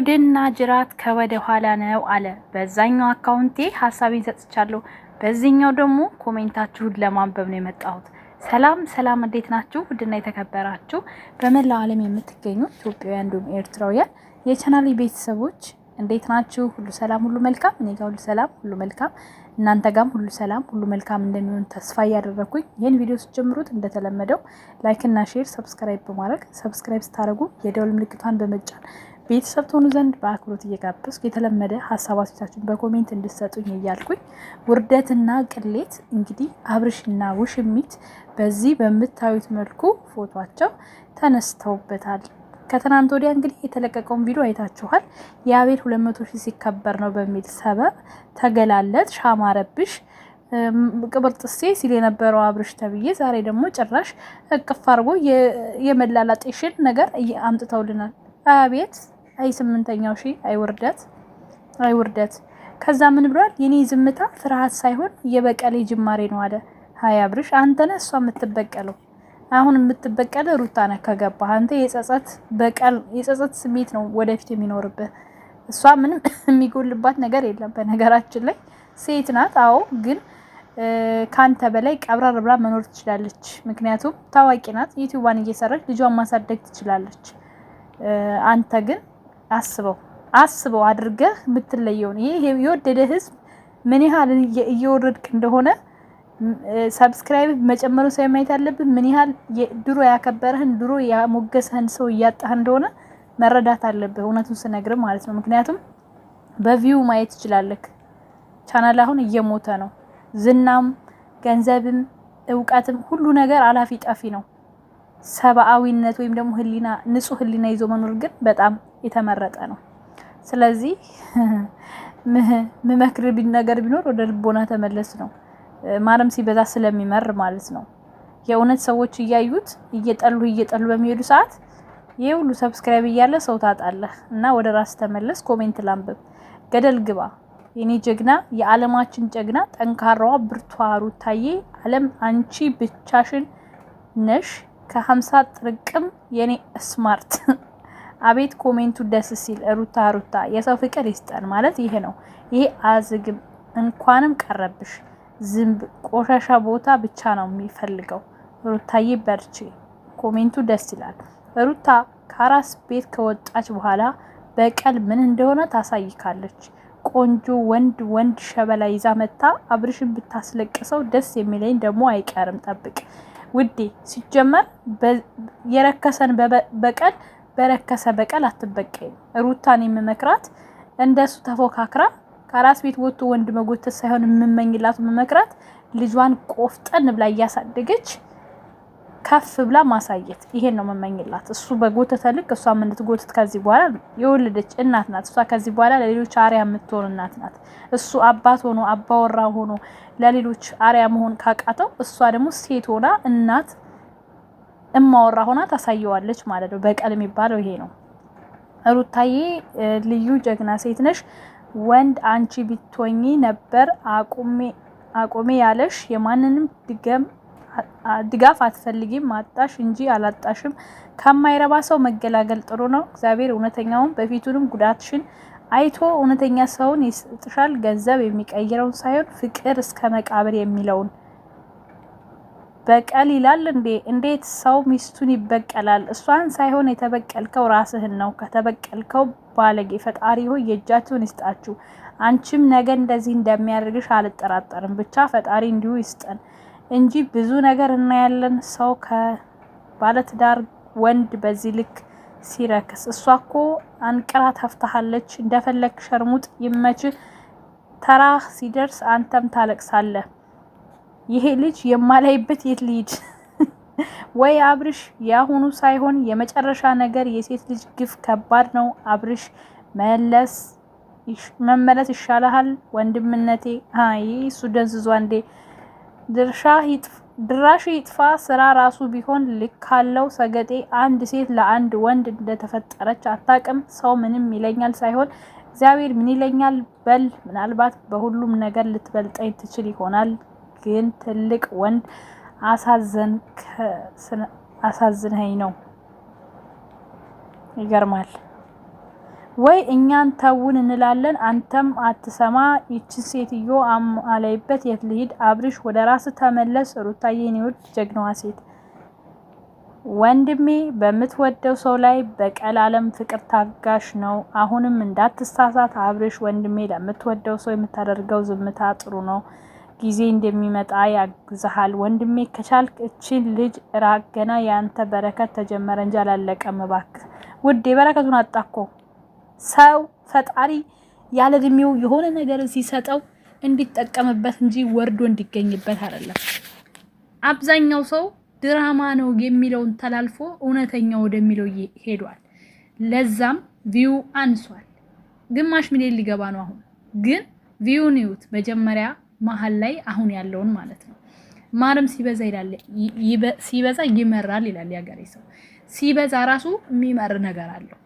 ጉድና ጅራት ከወደ ኋላ ነው አለ። በዛኛው አካውንቴ ሐሳቤን ሰጥቻለሁ። በዚህኛው ደግሞ ኮሜንታችሁን ለማንበብ ነው የመጣሁት። ሰላም እንዴት ናችሁ? ውድና የተከበራችሁ በመላው ዓለም የምትገኙ ኢትዮጵያውያን እንዲሁም ኤርትራውያን የቻናሌ ቤተሰቦች እንዴት ናችሁ? ሁሉ ሰላም፣ ሁሉ መልካም። እኔ ጋር ሁሉ ሰላም፣ ሁሉ መልካም። እናንተ ጋርም ሁሉ ሰላም፣ ሁሉ መልካም እንደሚሆን ተስፋ እያደረኩኝ ይህን ቪዲዮ ስትጀምሩት እንደተለመደው ላይክ እና ሼር፣ ሰብስክራይብ በማድረግ ሰብስክራይብ ስታደርጉ የደወል ምልክቷን በመጫን ቤተሰብ ትሆኑ ዘንድ በአክብሮት እየጋበዝኩ የተለመደ ሀሳብ አስተያየታችሁን በኮሜንት እንድትሰጡኝ እያልኩኝ ውርደትና ቅሌት እንግዲህ አብርሽና ውሽሚት በዚህ በምታዩት መልኩ ፎቷቸው ተነስተውበታል። ከትናንት ወዲያ እንግዲህ የተለቀቀውን ቪዲዮ አይታችኋል። የአቤል 200,000 ሲከበር ነው በሚል ሰበብ ተገላለጥ ሻማረብሽ ቅብርጥሴ ሲል የነበረው አብርሽ ተብዬ ዛሬ ደግሞ ጭራሽ እቅፍ አድርጎ የመላላጤሽን ነገር አምጥተውልናል። አቤት አይ 8ኛው ሺህ አይ ውርደት። ከዛ ምን ብሏል? የኔ ዝምታ ፍርሃት ሳይሆን የበቀሌ ጅማሬ ነው አለ። ሀይ አብርሽ አንተ ነህ እሷ የምትበቀለው። አሁን የምትበቀለው ሩታ ነህ ከገባህ። አንተ የጸጸት ስሜት ነው ወደፊት የሚኖርብህ። እሷ ምንም የሚጎልባት ነገር የለም። በነገራችን ላይ ሴት ናት። አዎ ግን ካንተ በላይ ቀብራር ብላ መኖር ትችላለች። ምክንያቱም ታዋቂ ናት። ዩቲዩባን እየሰራች ልጇን ማሳደግ ትችላለች። አንተ ግን አስበው አድርገህ የምትለየውን ይሄ የወደደ ህዝብ ምን ያህል እየወረድክ እንደሆነ ሰብስክራይብ መጨመሩ ሳይማየት ያለብን ምን ያህል ድሮ ያከበረህን ድሮ ያሞገሰህን ሰው እያጣህ እንደሆነ መረዳት አለብህ። እውነቱን ስነግር ማለት ነው። ምክንያቱም በቪው ማየት ትችላለህ። ቻናል አሁን እየሞተ ነው። ዝናም ገንዘብም እውቀትም ሁሉ ነገር አላፊ ጠፊ ነው። ሰብአዊነት ወይም ደግሞ ህሊና ንጹህ ህሊና ይዞ መኖር ግን በጣም የተመረጠ ነው። ስለዚህ ምመክር ነገር ቢኖር ወደ ልቦና ተመለስ ነው። ማረም ሲበዛ ስለሚመር ማለት ነው። የእውነት ሰዎች እያዩት እየጠሉ በሚሄዱ ሰዓት ይሄ ሁሉ ሰብስክራይብ እያለ ሰው ታጣለህ እና ወደ ራስ ተመለስ። ኮሜንት ላንብብ። ገደል ግባ የኔ ጀግና፣ የዓለማችን ጀግና፣ ጠንካራዋ ብርቷ ሩታዬ፣ ዓለም አንቺ ብቻሽን ነሽ ከ50 ጥርቅም የኔ ስማርት። አቤት ኮሜንቱ ደስ ሲል። ሩታ የሰው ፍቅር ይስጠን ማለት ይሄ ነው። ይሄ አዝግም እንኳንም ቀረብሽ። ዝንብ ቆሻሻ ቦታ ብቻ ነው የሚፈልገው። ሩታዬ በርቺ። ኮሜንቱ ደስ ይላል። ሩታ ከአራስ ቤት ከወጣች በኋላ በቀል ምን እንደሆነ ታሳይካለች። ቆንጆ ወንድ ሸበላ ይዛ መታ አብርሽን ብታስለቅሰው ደስ የሚለኝ ደግሞ አይቀርም። ጠብቅ ውዴ። ሲጀመር የረከሰን በቀል በረከሰ በቀል አትበቀኝ። ሩታን የምመክራት እንደሱ ተፎካክራ ከራስ ቤት ወጥቶ ወንድ መጎተት ሳይሆን የምመኝላት መመክራት ልጇን ቆፍጠን ብላ እያሳደገች ከፍ ብላ ማሳየት። ይሄን ነው መመኝላት። እሱ በጎተተ ልክ እሷ ምን ልትጎተት ከዚህ በኋላ የወለደች እናት ናት። እሷ ከዚህ በኋላ ለሌሎች አሪያ የምትሆን እናት ናት። እሱ አባት ሆኖ አባወራ ሆኖ ለሌሎች አሪያ መሆን ካቃተው እሷ ደግሞ ሴት ሆና እናት እማወራ ሆና ታሳየዋለች ማለት ነው። በቀል የሚባለው ይሄ ነው። ሩታዬ ልዩ ጀግና ሴት ነሽ። ወንድ አንቺ ብትሆኚ ነበር አቁሜ ያለሽ። የማንንም ድጋፍ አትፈልጊም። ማጣሽ እንጂ አላጣሽም። ከማይረባ ሰው መገላገል ጥሩ ነው። እግዚአብሔር እውነተኛውን በፊቱንም ጉዳትሽን አይቶ እውነተኛ ሰውን ይስጥሻል። ገንዘብ የሚቀይረውን ሳይሆን ፍቅር እስከ መቃብር የሚለውን። በቀል ይላል እንዴ? እንዴት ሰው ሚስቱን ይበቀላል? እሷን ሳይሆን የተበቀልከው ራስህን ነው። ከተበቀልከው ባለጌ። ፈጣሪ ሆይ የእጃችሁን ይስጣችሁ። አንቺም ነገ እንደዚህ እንደሚያደርግሽ አልጠራጠርም። ብቻ ፈጣሪ እንዲሁ ይስጠን እንጂ ብዙ ነገር እናያለን። ሰው ከባለትዳር ወንድ በዚህ ልክ ሲረክስ። እሷ እኮ አንቅራ ተፍታሃለች። እንደፈለክ ሸርሙጥ ይመች። ተራ ሲደርስ አንተም ታለቅሳለህ። ይሄ ልጅ የማላይበት የት ልሂድ? ወይ አብርሽ ያሁኑ ሳይሆን የመጨረሻ ነገር። የሴት ልጅ ግፍ ከባድ ነው። አብርሽ መመለስ ይሻልሃል ወንድምነቴ። አይ እሱ ደንዝዟ እንዴ። ድራሽ ይጥፋ። ስራ ራሱ ቢሆን ልክ አለው ሰገጤ። አንድ ሴት ለአንድ ወንድ እንደተፈጠረች አታውቅም። ሰው ምንም ይለኛል ሳይሆን እግዚአብሔር ምን ይለኛል በል። ምናልባት በሁሉም ነገር ልትበልጠኝ ትችል ይሆናል፣ ግን ትልቅ ወንድ አሳዝነኸኝ ነው። ይገርማል። ወይ እኛን ተውን እንላለን አንተም አትሰማ ይችን ሴትዮ አለይበት የት ልሂድ አብርሽ ወደ ራስ ተመለስ ሩታዬ የኔ ጀግናዋ ሴት ወንድሜ በምትወደው ሰው ላይ በቀል ዓለም ፍቅር ታጋሽ ነው አሁንም እንዳትሳሳት አብርሽ ወንድሜ ለምትወደው ሰው የምታደርገው ዝምታ ጥሩ ነው ጊዜ እንደሚመጣ ያግዛሃል ወንድሜ ከቻልክ እቺን ልጅ ራቅ ገና ያንተ በረከት ተጀመረ እንጂ አላለቀም እባክህ ውዴ በረከቱን አጣኮ ሰው ፈጣሪ ያለ እድሜው የሆነ ነገር ሲሰጠው እንዲጠቀምበት እንጂ ወርዶ እንዲገኝበት አይደለም አብዛኛው ሰው ድራማ ነው የሚለውን ተላልፎ እውነተኛው ወደሚለው ሄዷል ለዛም ቪው አንሷል ግማሽ ሚሊዮን ሊገባ ነው አሁን ግን ቪው ኒውት መጀመሪያ መሃል ላይ አሁን ያለውን ማለት ነው ማርም ሲበዛ ይላል ሲበዛ ይመራል ይላል ያገሬ ሰው ሲበዛ ራሱ የሚመር ነገር አለው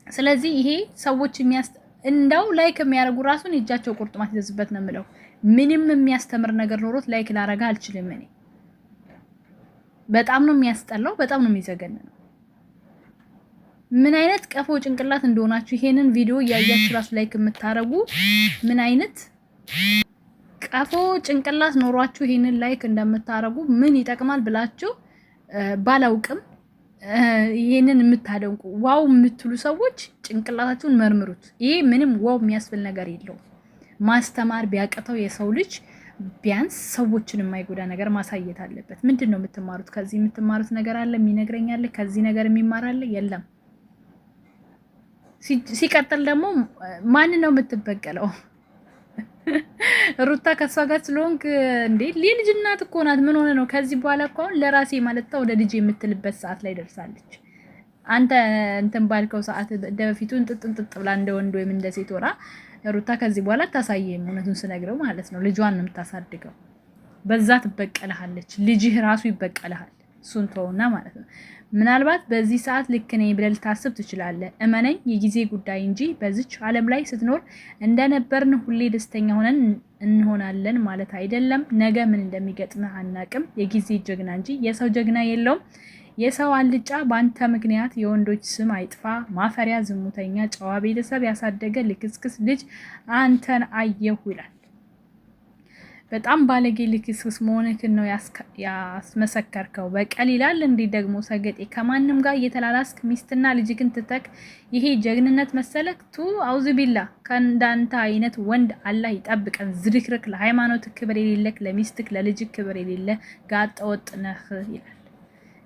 ስለዚህ ይሄ ሰዎች እንዳው ላይክ የሚያደርጉ ራሱን እጃቸው ቁርጥማት ይዘዝበት ነው የምለው ምንም የሚያስተምር ነገር ኖሮት ላይክ ላረጋ አልችልም እኔ በጣም ነው የሚያስጠላው በጣም ነው የሚዘገነነው ምን አይነት ቀፎ ጭንቅላት እንደሆናችሁ ይሄንን ቪዲዮ ያያችሁ ራሱ ላይክ የምታረጉ ምን አይነት ቀፎ ጭንቅላት ኖሯችሁ ይሄንን ላይክ እንደምታረጉ ምን ይጠቅማል ብላችሁ ባላውቅም ይሄንን የምታደንቁ ዋው የምትሉ ሰዎች ጭንቅላታችሁን መርምሩት ይሄ ምንም ዋው የሚያስብል ነገር የለው ማስተማር ቢያቀተው የሰው ልጅ ቢያንስ ሰዎችን የማይጎዳ ነገር ማሳየት አለበት ምንድነው የምትማሩት ከዚህ የምትማሩት ነገር አለ የሚነግረኝ አለ ከዚህ ነገር የሚማር አለ የለም ሲቀጥል ደግሞ ማን ነው የምትበቀለው ሩታ ከሷ ጋር ስለሆንክ እንዴ ልጅ እናት እኮ ናት ምን ሆነ ነው ከዚህ በኋላ እኮ ለራሴ ማለት ወደ ልጅ የምትልበት ሰዓት ላይ ደርሳለች አንተ እንትን ባልከው ሰዓት ደበፊቱን ጥጥጥጥ ብላ እንደ ወንድ ወይም እንደ ሴት ወራ ሩታ ከዚህ በኋላ ታሳየኝ እውነቱን ስነግረው ማለት ነው ልጇን ነው የምታሳድገው በዛ ትበቀለሃለች ልጅህ ራሱ ይበቀለሃል እሱን ተውና ማለት ነው ምናልባት በዚህ ሰዓት ልክ ነኝ ብለህ ልታስብ ትችላለህ እመነኝ የጊዜ ጉዳይ እንጂ በዚች ዓለም ላይ ስትኖር እንደነበርን ሁሌ ደስተኛ ሆነን እንሆናለን ማለት አይደለም ነገ ምን እንደሚገጥምህ አናቅም የጊዜ ጀግና እንጂ የሰው ጀግና የለውም የሰው አልጫ ባንተ ምክንያት የወንዶች ስም አይጥፋ ማፈሪያ ዝሙተኛ ጨዋ ቤተሰብ ያሳደገ ልክስክስ ልጅ አንተን አየሁ ይላል በጣም ባለጌ ልክስክስ መሆንክን ነው ያስመሰከርከው በቀል ይላል እንዴ ደግሞ ሰገጤ ከማንም ጋር እየተላላስክ ሚስትና ልጅክን ትተክ ይሄ ጀግንነት መሰለክ ቱ አውዝ ቢላ ከእንዳንተ አይነት ወንድ አላህ ይጠብቀን ዝርክርክ ለሃይማኖት ክብር የሌለክ ለሚስትክ ለልጅክ ክብር የሌለ ጋጠ ወጥ ነህ ይላል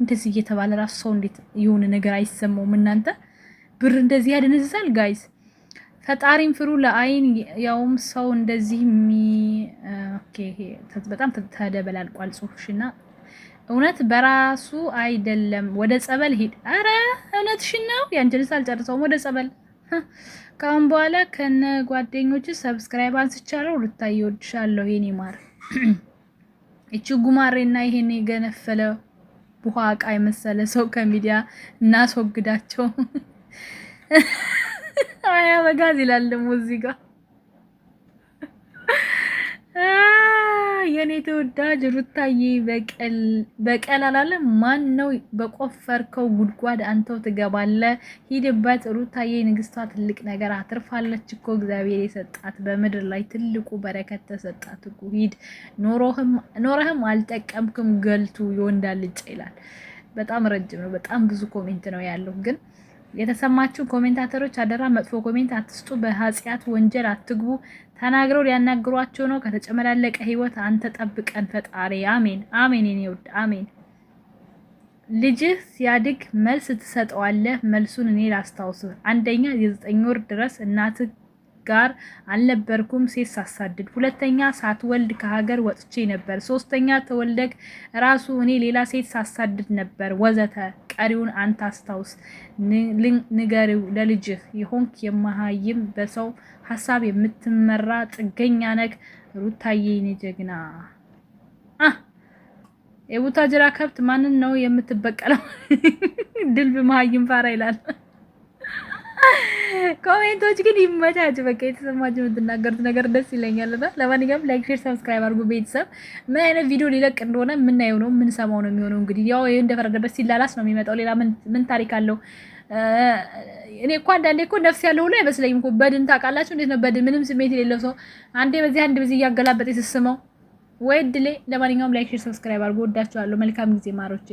እንደዚህ እየተባለ ራሱ ሰው እንዴት የሆነ ነገር አይሰማውም እናንተ ብር እንደዚህ ያደነዝዛል ጋይስ ፈጣሪን ፍሩ ለአይን ያውም ሰው እንደዚህ ኦኬ በጣም ተደበላልቋል ጽሁፍሽና እውነት በራሱ አይደለም ወደ ጸበል ሄድ አረ እውነትሽን ነው ያንቺንስ አልጨርሰውም ወደ ጸበል ካሁን በኋላ ከነ ጓደኞች ሰብስክራይብ አንስቻለሁ ሩታዬ ወድሻለሁ የኔ ማር እቺ ጉማሬና ይሄን ገነፈለ ቡሃቃ የመሰለ ሰው ከሚዲያ እናስወግዳቸው አያ በጋዝ ይላል ደግሞ እዚህ ጋር የኔ ተወዳጅ ሩታዬ በቀል አላለ ማን ነው በቆፈርከው ጉድጓድ አንተው ትገባለህ ሂድበት ሩታዬ ንግስቷ ትልቅ ነገር አትርፋለች እኮ እግዚአብሔር የሰጣት በምድር ላይ ትልቁ በረከት ተሰጣት እኮ ሂድ ኖረህም አልጠቀምክም ገልቱ ይወንዳልጭ ይላል በጣም ረጅም ነው በጣም ብዙ ኮሜንት ነው ያለው ግን የተሰማችሁ ኮሜንታተሮች አደራ መጥፎ ኮሜንት አትስጡ በኃጢአት ወንጀል አትግቡ ተናግረው ሊያናግሯቸው ነው ከተጨመላለቀ ህይወት አንተ ጠብቀን ፈጣሪ አሜን አሜን የኔ ውድ አሜን ልጅህ ሲያድግ መልስ ትሰጠዋለህ መልሱን እኔ ላስታውስ አንደኛ የ9 ወር ድረስ እናት ጋር አልነበርኩም ሴት ሳሳድድ ሁለተኛ ሳትወልድ ከሀገር ወጥቼ ነበር ሶስተኛ ተወልደክ ራሱ እኔ ሌላ ሴት ሳሳድድ ነበር ወዘተ ቀሪውን አንተ አስታውስ ንገሪው ለልጅህ ይሆንክ የማሃይም በሰው ሐሳብ የምትመራ ጥገኛ ነክ ሩታዬ ጀግና የቡታጅራ ከብት ማንን ነው የምትበቀለው ድልብ ማሃይም ፋራ ይላል ኮሜንቶች ግን ይመቻች በቃ የተሰማችሁ የምትናገሩት ነገር ደስ ይለኛልና ለማንኛውም ላይክ ሼር ሰብስክራይብ አድርጉ ቤተሰብ ምን አይነት ቪዲዮ ሊለቅ እንደሆነ ምን ነው ምን ሰማው ነው የሚሆነው እንግዲህ ያው እንደፈረደበት ሲላላስ ነው የሚመጣው ሌላ ምን ታሪክ አለው እኔ እኮ አንዳንዴ እኮ ነፍስ ያለው ሁሉ አይመስለኝም እኮ በድን ታውቃላችሁ እንዴት ነው በድን ምንም ስሜት የሌለው ሰው አንዴ በዚህ አንድ በዚህ እያገላበጠ ሲስመው ወይ ድሌ። ለማንኛውም ላይክ ሼር ሰብስክራይብ አድርጉ። ወዳችኋለሁ። መልካም ጊዜ ማሮቼ።